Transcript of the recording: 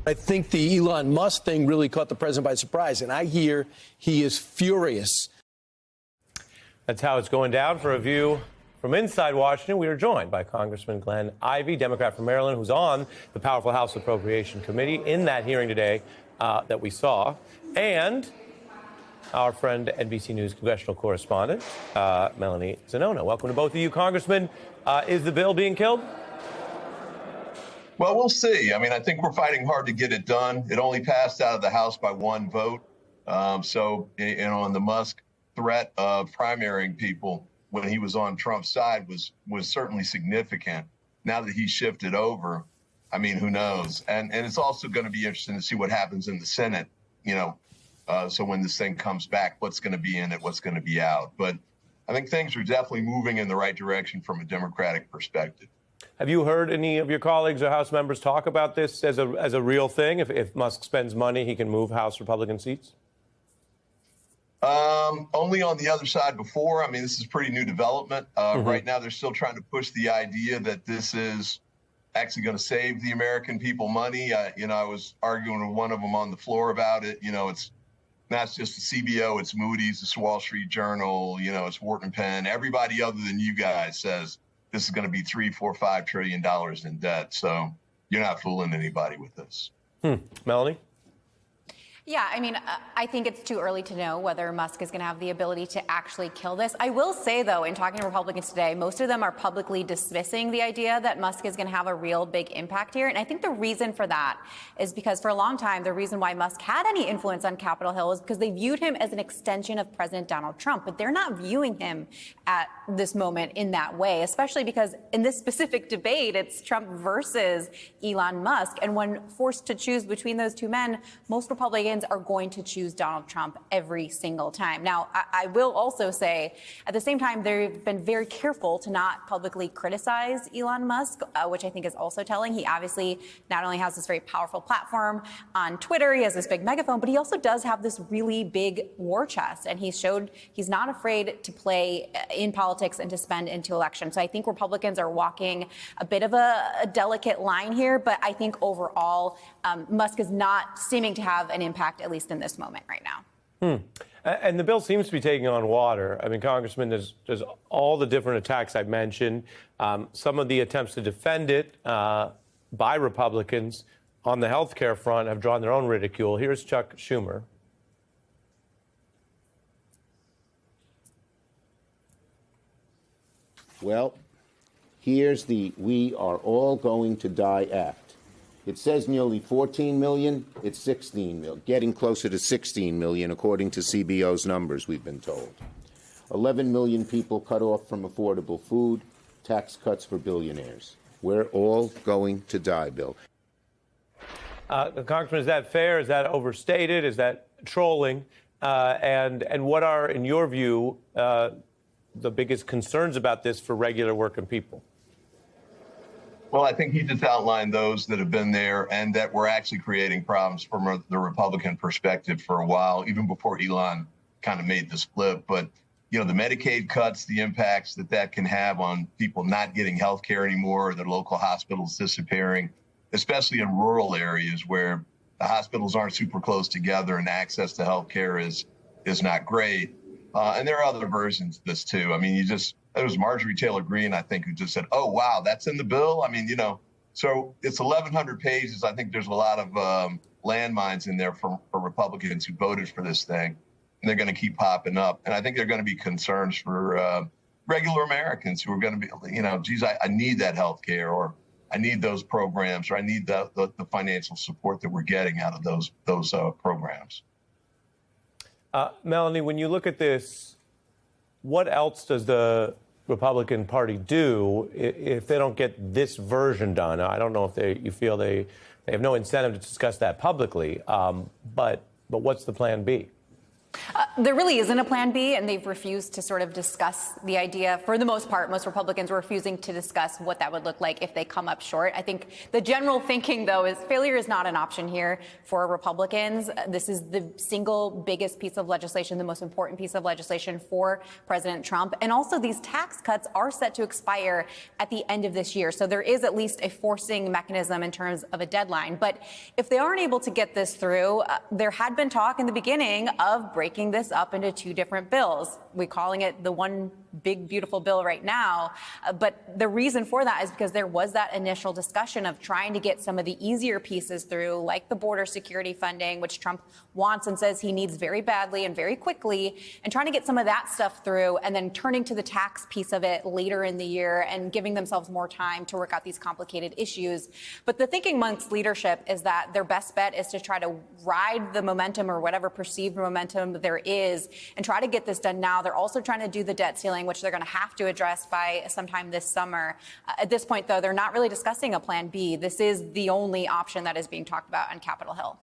I think the Elon Musk thing really caught the president by surprise, and I hear he is furious. That's how it's going down. For a view from inside Washington, we are joined by Congressman Glenn Ivey, Democrat from Maryland, who's on the powerful House Appropriation Committee in that hearing today that we saw, and our friend, NBC News congressional correspondent, Melanie Zanona. Welcome to both of you, Congressman. Is the bill being killed? Well, we'll see. I mean, I think we're fighting hard to get it done. It only passed out of the House by one vote. So, on the Musk threat of primarying people when he was on Trump's side was certainly significant. Now that he shifted over, I mean, who knows? And it's also going to be interesting to see what happens in the Senate, so when this thing comes back, what's going to be in it, what's going to be out. But I think things are definitely moving in the right direction from a Democratic perspective. Have you heard any of your colleagues or House members talk about this as a real thing? If Musk spends money, he can move House Republican seats? Only on the other side before. I mean, this is pretty new development. Right now, they're still trying to push the idea that this is actually going to save the American people money. I was arguing with one of them on the floor about it. It's not just the CBO, it's Moody's, it's Wall Street Journal, it's Wharton Penn. Everybody other than you guys says this is going to be $3, $4, $5 trillion in debt. So you're not fooling anybody with this. Melanie? Yeah, I mean, I think it's too early to know whether Musk is going to have the ability to actually kill this. I will say, though, in talking to Republicans today, most of them are publicly dismissing the idea that Musk is going to have a real big impact here. And I think the reason for that is because for a long time, the reason why Musk had any influence on Capitol Hill is because they viewed him as an extension of President Donald Trump. But they're not viewing him at this moment in that way, especially because in this specific debate, it's Trump versus Elon Musk. And when forced to choose between those two men, most Republicans are going to choose Donald Trump every single time. Now, I will also say, at the same time, they've been very careful to not publicly criticize Elon Musk, which I think is also telling. He obviously not only has this very powerful platform on Twitter, he has this big megaphone, but he also does have this really big war chest. And he's showed he's not afraid to play in politics and to spend into elections. So I think Republicans are walking a bit of a delicate line here. But I think overall, Musk is not seeming to have an impact, at least in this moment right now. And the bill seems to be taking on water. I mean, Congressman, there's all the different attacks I've mentioned. Some of the attempts to defend it by Republicans on the health care front have drawn their own ridicule. Here's Chuck Schumer. Well, here's the "We Are All Going to Die" Act. It says nearly 14 million. It's 16 million, getting closer to 16 million, according to CBO's numbers, we've been told. 11 million people cut off from affordable food, tax cuts for billionaires. We're all going to die, Bill. Congressman, is that fair? Is that overstated? Is that trolling? And what are, in your view, the biggest concerns about this for regular working people? Well, I think he just outlined those that have been there and that were actually creating problems from the Republican perspective for a while, even before Elon kind of made the split. But, the Medicaid cuts, the impacts that can have on people not getting health care anymore, their local hospitals disappearing, especially in rural areas where the hospitals aren't super close together and access to health care is not great. And there are other versions of this, too. I mean, it was Marjorie Taylor Greene, I think, who just said, oh, wow, that's in the bill. I mean, so it's 1,100 pages. I think there's a lot of landmines in there for Republicans who voted for this thing. And they're going to keep popping up. And I think they're going to be concerns for regular Americans who are going to be, geez, I need that health care, or I need those programs, or I need the financial support that we're getting out of those programs. Melanie, when you look at this, what else does the Republican Party do if they don't get this version done? I don't know if you feel they have no incentive to discuss that publicly, but what's the plan B? There really isn't a plan B, and they've refused to sort of discuss the idea. For the most part, most Republicans are refusing to discuss what that would look like if they come up short. I think the general thinking, though, is failure is not an option here for Republicans. This is the single biggest piece of legislation, the most important piece of legislation for President Trump. And also, these tax cuts are set to expire at the end of this year. So there is at least a forcing mechanism in terms of a deadline. But if they aren't able to get this through, there had been talk in the beginning of breaking this up into two different bills. We're calling it the one big, beautiful bill right now. But the reason for that is because there was that initial discussion of trying to get some of the easier pieces through, like the border security funding, which Trump wants and says he needs very badly and very quickly, and trying to get some of that stuff through, and then turning to the tax piece of it later in the year and giving themselves more time to work out these complicated issues. But the thinking amongst leadership is that their best bet is to try to ride the momentum, or whatever perceived momentum there is, and try to get this done now. They're also trying to do the debt ceiling, which they're going to have to address by sometime this summer. At this point, though, they're not really discussing a plan B. This is the only option that is being talked about on Capitol Hill.